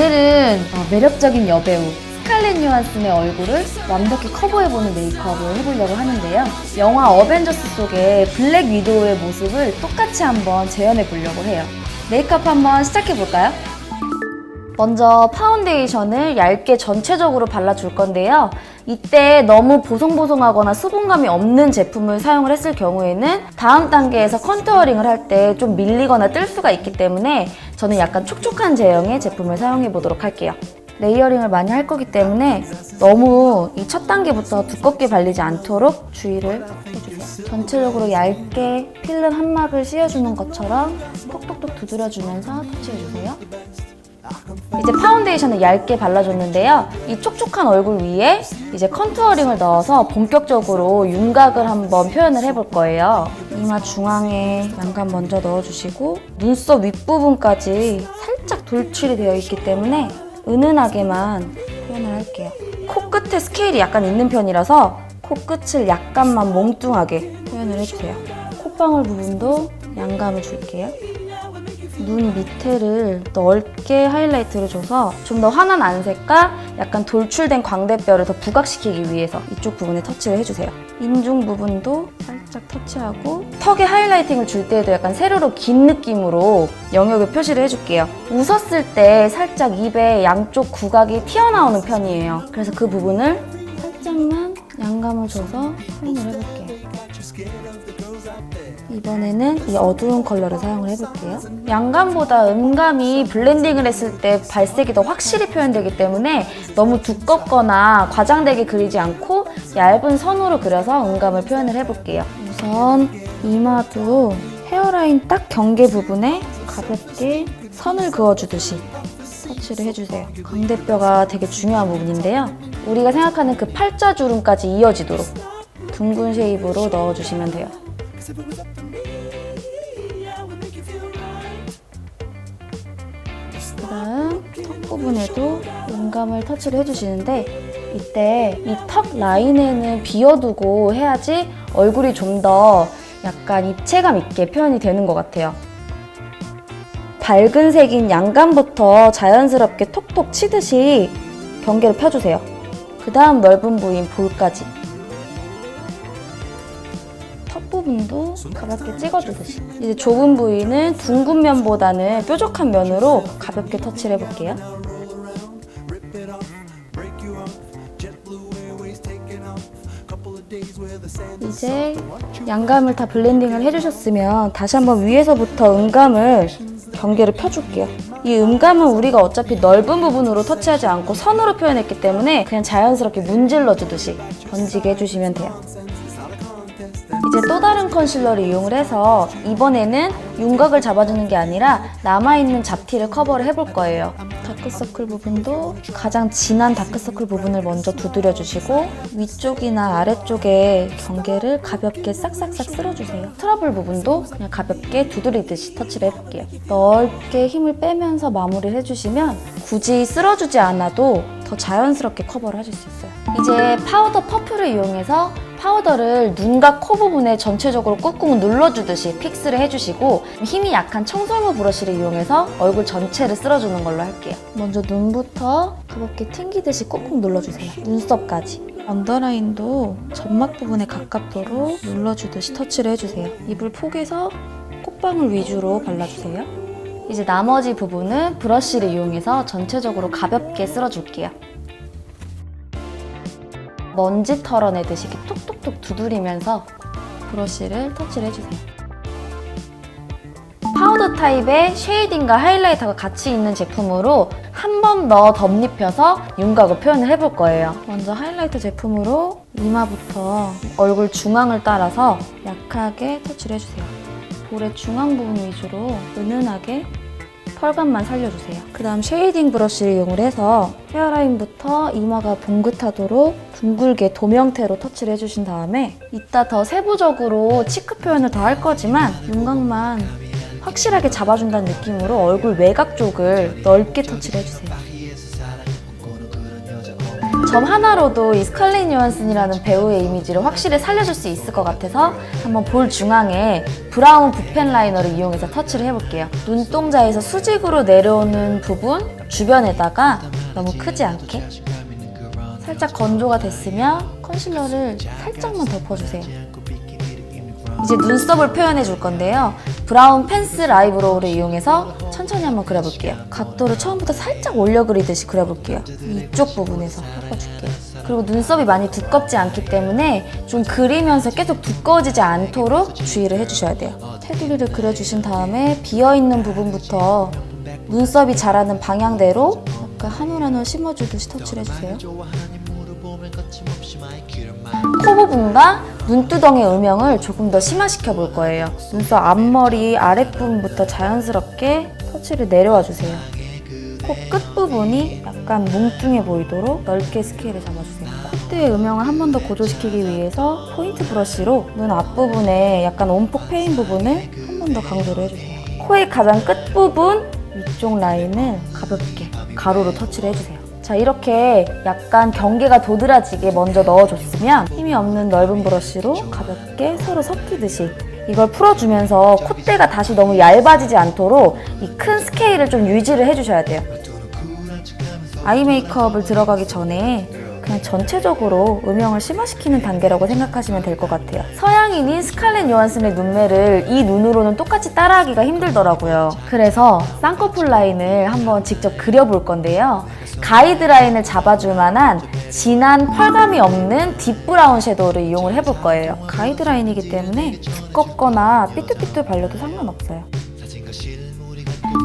오늘은 매력적인 여배우 스칼렛 요한슨의 얼굴을 완벽히 커버해보는 메이크업을 해보려고 하는데요. 영화 어벤져스 속의 블랙 위도우의 모습을 똑같이 한번 재현해보려고 해요. 메이크업 한번 시작해볼까요? 먼저 파운데이션을 얇게 전체적으로 발라줄 건데요. 이때 너무 보송보송하거나 수분감이 없는 제품을 사용을 했을 경우에는 다음 단계에서 컨투어링을 할 때 좀 밀리거나 뜰 수가 있기 때문에 저는 약간 촉촉한 제형의 제품을 사용해 보도록 할게요. 레이어링을 많이 할 거기 때문에 너무 이 첫 단계부터 두껍게 발리지 않도록 주의를 해주세요. 전체적으로 얇게 필름 한 막을 씌워주는 것처럼 톡톡톡 두드려주면서 터치해주세요. 이제 파운데이션을 얇게 발라줬는데요. 이 촉촉한 얼굴 위에 이제 컨투어링을 넣어서 본격적으로 윤곽을 한번 표현을 해볼 거예요. 이마 중앙에 양감 먼저 넣어주시고 눈썹 윗부분까지 살짝 돌출이 되어 있기 때문에 은은하게만 표현을 할게요. 코끝에 스케일이 약간 있는 편이라서 코끝을 약간만 몽뚱하게 표현을 해주세요. 콧방울 부분도 양감을 줄게요. 눈 밑에를 넓게 하이라이트를 줘서 좀 더 환한 안색과 약간 돌출된 광대뼈를 더 부각시키기 위해서 이쪽 부분에 터치를 해주세요. 인중 부분도 살짝 터치하고 턱에 하이라이팅을 줄 때에도 약간 세로로 긴 느낌으로 영역을 표시를 해줄게요. 웃었을 때 살짝 입에 양쪽 구각이 튀어나오는 편이에요. 그래서 그 부분을 살짝만 양감을 줘서 표현을 해볼게요. 이번에는 이 어두운 컬러를 사용을 해볼게요. 양감보다 음감이 블렌딩을 했을 때 발색이 더 확실히 표현되기 때문에 너무 두껍거나 과장되게 그리지 않고 얇은 선으로 그려서 음감을 표현을 해볼게요. 우선 이마도 헤어라인 딱 경계 부분에 가볍게 선을 그어주듯이 터치를 해주세요. 광대뼈가 되게 중요한 부분인데요. 우리가 생각하는 그 팔자주름까지 이어지도록 둥근 쉐입으로 넣어주시면 돼요. 그다음 턱 부분에도 음감을 터치를 해주시는데 이때 이 턱 라인에는 비워두고 해야지 얼굴이 좀 더 약간 입체감 있게 표현이 되는 것 같아요. 밝은 색인 양감부터 자연스럽게 톡톡 치듯이 경계를 펴주세요. 그 다음 넓은 부위인 볼까지. 턱 부분도 가볍게 찍어주듯이. 이제 좁은 부위는 둥근 면보다는 뾰족한 면으로 가볍게 터치를 해볼게요. 이제 양감을 다 블렌딩을 해주셨으면 다시 한번 위에서부터 음감을 경계를 펴줄게요. 이 음감은 우리가 어차피 넓은 부분으로 터치하지 않고 선으로 표현했기 때문에 그냥 자연스럽게 문질러주듯이 번지게 해주시면 돼요. 이제 또 다른 컨실러를 이용을 해서 이번에는 윤곽을 잡아주는 게 아니라 남아있는 잡티를 커버를 해볼 거예요. 다크서클 부분도 가장 진한 다크서클 부분을 먼저 두드려주시고 위쪽이나 아래쪽에 경계를 가볍게 싹싹싹 쓸어주세요. 트러블 부분도 그냥 가볍게 두드리듯이 터치를 해볼게요. 넓게 힘을 빼면서 마무리를 해주시면 굳이 쓸어주지 않아도 더 자연스럽게 커버를 하실 수 있어요. 이제 파우더 퍼프를 이용해서 파우더를 눈과 코 부분에 전체적으로 꾹꾹 눌러주듯이 픽스를 해주시고 힘이 약한 청설모 브러쉬를 이용해서 얼굴 전체를 쓸어주는 걸로 할게요. 먼저 눈부터 가볍게 튕기듯이 꾹꾹 눌러주세요. 눈썹까지. 언더라인도 점막 부분에 가깝도록 눌러주듯이 터치를 해주세요. 입을 포개서 콧방울 위주로 발라주세요. 이제 나머지 부분은 브러쉬를 이용해서 전체적으로 가볍게 쓸어줄게요. 먼지 털어내듯이 이렇게 톡톡톡 두드리면서 브러쉬를 터치를 해주세요. 파우더 타입의 쉐이딩과 하이라이터가 같이 있는 제품으로 한 번 더 덧입혀서 윤곽을 표현을 해볼 거예요. 먼저 하이라이터 제품으로 이마부터 얼굴 중앙을 따라서 약하게 터치를 해주세요. 볼의 중앙 부분 위주로 은은하게 펄감만 살려주세요. 그 다음 쉐이딩 브러쉬를 이용을 해서 헤어라인부터 이마가 봉긋하도록 둥글게 도명태로 터치를 해주신 다음에 이따 더 세부적으로 치크 표현을 더 할 거지만 윤곽만 확실하게 잡아준다는 느낌으로 얼굴 외곽 쪽을 넓게 터치를 해주세요. 점 하나로도 이 스칼렛 요한슨이라는 배우의 이미지를 확실히 살려줄 수 있을 것 같아서 한번 볼 중앙에 브라운 붓펜 라이너를 이용해서 터치를 해볼게요. 눈동자에서 수직으로 내려오는 부분 주변에다가 너무 크지 않게 살짝 건조가 됐으면 컨실러를 살짝만 덮어주세요. 이제 눈썹을 표현해 줄 건데요. 브라운 펜슬 아이브로우를 이용해서 천천히 한번 그려볼게요. 각도를 처음부터 살짝 올려 그리듯이 그려볼게요. 이쪽 부분에서 섞어줄게요. 그리고 눈썹이 많이 두껍지 않기 때문에 좀 그리면서 계속 두꺼워지지 않도록 주의를 해주셔야 돼요. 테두리를 그려주신 다음에 비어있는 부분부터 눈썹이 자라는 방향대로 약간 한 올 한 올 심어주듯이 터치를 해주세요. 코 부분과 눈두덩의 음영을 조금 더 심화시켜 볼 거예요. 눈썹 앞머리 아랫부분부터 자연스럽게 터치를 내려와 주세요. 코 끝부분이 약간 뭉뚱해 보이도록 넓게 스케일을 잡아주세요. 콧대의 음영을 한 번 더 고조시키기 위해서 포인트 브러쉬로 눈 앞부분에 약간 온폭 패인 부분을 한 번 더 강조를 해주세요. 코의 가장 끝부분 위쪽 라인을 가볍게 가로로 터치를 해주세요. 자, 이렇게 약간 경계가 도드라지게 먼저 넣어줬으면 힘이 없는 넓은 브러쉬로 가볍게 서로 섞이듯이 이걸 풀어주면서 콧대가 다시 너무 얇아지지 않도록 이 큰 스케일을 좀 유지를 해주셔야 돼요. 아이 메이크업을 들어가기 전에 그냥 전체적으로 음영을 심화시키는 단계라고 생각하시면 될 것 같아요. 서양인인 스칼렛 요한슨의 눈매를 이 눈으로는 똑같이 따라하기가 힘들더라고요. 그래서 쌍꺼풀 라인을 한번 직접 그려볼 건데요. 가이드라인을 잡아줄 만한 진한 펄감이 없는 딥브라운 섀도우를 이용을 해볼 거예요. 가이드라인이기 때문에 두껍거나 삐뚤삐뚤 발려도 상관없어요.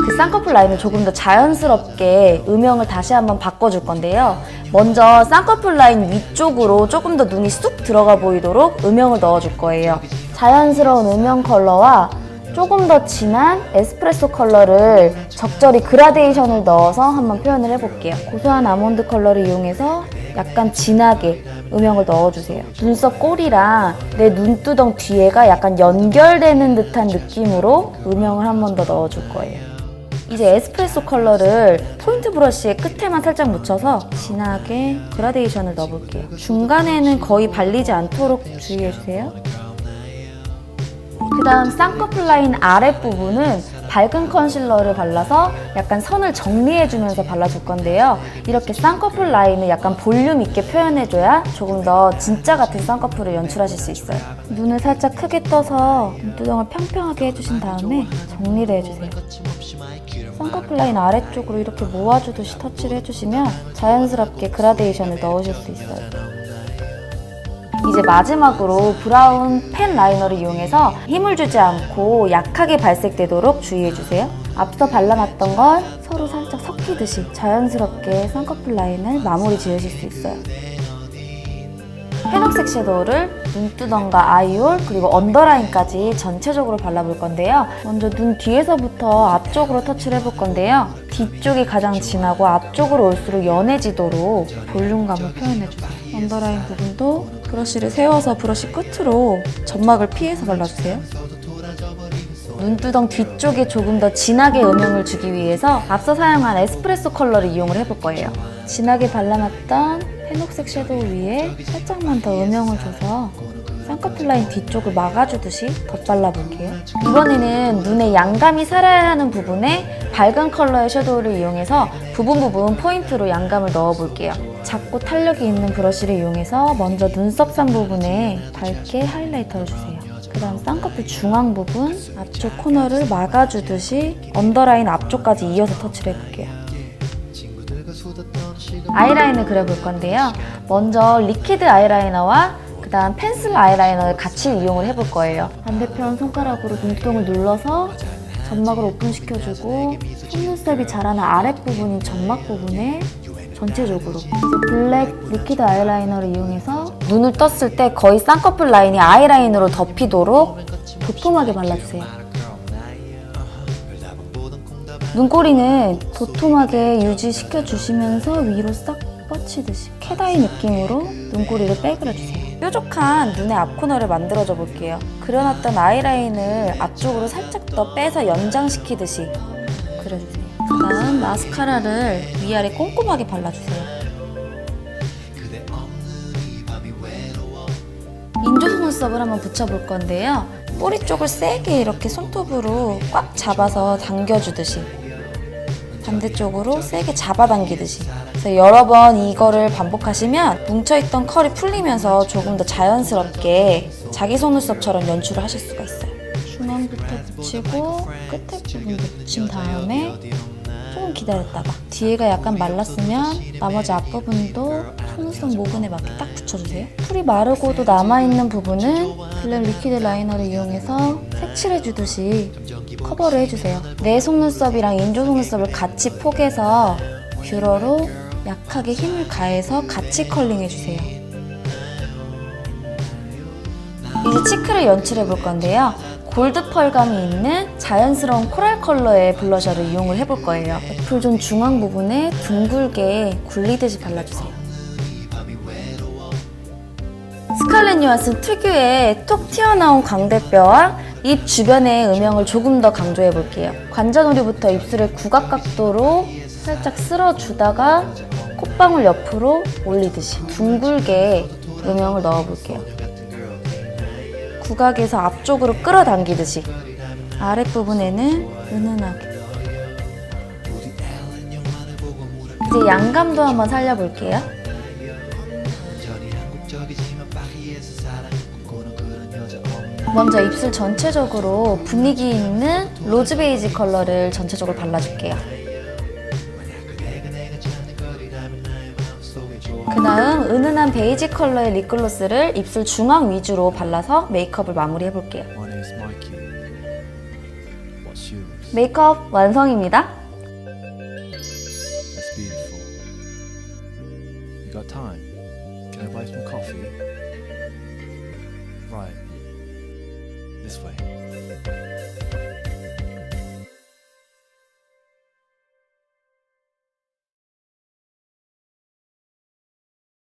그 쌍꺼풀 라인을 조금 더 자연스럽게 음영을 다시 한번 바꿔줄 건데요. 먼저 쌍꺼풀 라인 위쪽으로 조금 더 눈이 쑥 들어가 보이도록 음영을 넣어줄 거예요. 자연스러운 음영 컬러와 조금 더 진한 에스프레소 컬러를 적절히 그라데이션을 넣어서 한번 표현을 해볼게요. 고소한 아몬드 컬러를 이용해서 약간 진하게 음영을 넣어주세요. 눈썹 꼬리랑 내 눈두덩 뒤에가 약간 연결되는 듯한 느낌으로 음영을 한 번 더 넣어줄 거예요. 이제 에스프레소 컬러를 포인트 브러쉬의 끝에만 살짝 묻혀서 진하게 그라데이션을 넣어볼게요. 중간에는 거의 발리지 않도록 주의해주세요. 그 다음 쌍꺼풀 라인 아랫부분은 밝은 컨실러를 발라서 약간 선을 정리해주면서 발라줄 건데요. 이렇게 쌍꺼풀 라인을 약간 볼륨 있게 표현해줘야 조금 더 진짜 같은 쌍꺼풀을 연출하실 수 있어요. 눈을 살짝 크게 떠서 눈두덩을 평평하게 해주신 다음에 정리를 해주세요. 쌍꺼풀 라인 아래쪽으로 이렇게 모아주듯이 터치를 해주시면 자연스럽게 그라데이션을 넣으실 수 있어요. 이제 마지막으로 브라운 펜 라이너를 이용해서 힘을 주지 않고 약하게 발색되도록 주의해주세요. 앞서 발라놨던 걸 서로 살짝 섞이듯이 자연스럽게 쌍꺼풀 라인을 마무리 지으실 수 있어요. 펜옥색 섀도우를 눈두덩과 아이홀 그리고 언더라인까지 전체적으로 발라볼 건데요. 먼저 눈 뒤에서부터 앞쪽으로 터치를 해볼 건데요. 뒤쪽이 가장 진하고 앞쪽으로 올수록 연해지도록 볼륨감을 표현해주세요. 언더라인 부분도 브러쉬를 세워서 브러쉬 끝으로 점막을 피해서 발라주세요. 눈두덩 뒤쪽에 조금 더 진하게 음영을 주기 위해서 앞서 사용한 에스프레소 컬러를 이용을 해볼 거예요. 진하게 발라놨던 펜옥색 섀도우 위에 살짝만 더 음영을 줘서 쌍꺼풀 라인 뒤쪽을 막아주듯이 덧발라볼게요. 이번에는 눈에 양감이 살아야 하는 부분에 밝은 컬러의 섀도우를 이용해서 부분 포인트로 양감을 넣어볼게요. 작고 탄력이 있는 브러쉬를 이용해서 먼저 눈썹상 부분에 밝게 하이라이터를 주세요. 그 다음 쌍꺼풀 중앙 부분 앞쪽 코너를 막아주듯이 언더라인 앞쪽까지 이어서 터치를 해볼게요. 아이라인을 그려볼 건데요. 먼저 리퀴드 아이라이너와 그 다음 펜슬 아이라이너를 같이 이용을 해볼 거예요. 반대편 손가락으로 눈동을 눌러서 점막을 오픈시켜주고 속눈썹이 자라는 아랫부분인 점막 부분에 전체적으로 블랙 리퀴드 아이라이너를 이용해서 눈을 떴을 때 거의 쌍꺼풀 라인이 아이라인으로 덮이도록 도톰하게 발라주세요. 눈꼬리는 도톰하게 유지시켜주시면서 위로 싹 뻗치듯이 캣아이 느낌으로 눈꼬리를 빼그려주세요. 뾰족한 눈의 앞코너를 만들어줘 볼게요. 그려놨던 아이라인을 앞쪽으로 살짝 더 빼서 연장시키듯이 그려주세요. 그 다음 마스카라를 위아래 꼼꼼하게 발라주세요. 인조 속눈썹을 한번 붙여볼 건데요. 뿌리 쪽을 세게 이렇게 손톱으로 꽉 잡아서 당겨주듯이, 반대쪽으로 세게 잡아당기듯이. 그래서 여러 번 이거를 반복하시면 뭉쳐있던 컬이 풀리면서 조금 더 자연스럽게 자기 속눈썹처럼 연출을 하실 수가 있어요. 중앙부터 붙이고 끝에 부분 붙인 다음에 조금 기다렸다가 뒤에가 약간 말랐으면 나머지 앞부분도 속눈썹 모근에 맞게 딱 붙여주세요. 풀이 마르고도 남아있는 부분은 블랙 리퀴드 라이너를 이용해서 색칠해주듯이 커버를 해주세요. 내 속눈썹이랑 인조 속눈썹을 같이 포개서 뷰러로 약하게 힘을 가해서 같이 컬링해주세요. 이제 치크를 연출해볼 건데요. 골드 펄감이 있는 자연스러운 코랄 컬러의 블러셔를 이용을 해볼 거예요. 애플존 중앙 부분에 둥글게 굴리듯이 발라주세요. 스칼렛 요한슨 특유의 톡 튀어나온 광대뼈와 입 주변의 음영을 조금 더 강조해 볼게요. 관자놀이부터 입술의 구각각도로 살짝 쓸어주다가 콧방울 옆으로 올리듯이 둥글게 음영을 넣어 볼게요. 구각에서 앞쪽으로 끌어당기듯이 아랫부분에는 은은하게. 이제 양감도 한번 살려볼게요. 먼저 입술 전체적으로 분위기 있는 로즈 베이지 컬러를 전체적으로 발라줄게요. 그 다음 은은한 베이지 컬러의 립글로스를 입술 중앙 위주로 발라서 메이크업을 마무리해볼게요. 메이크업 완성입니다. That's beautiful. You got time? Can I buy some coffee? Right. This way.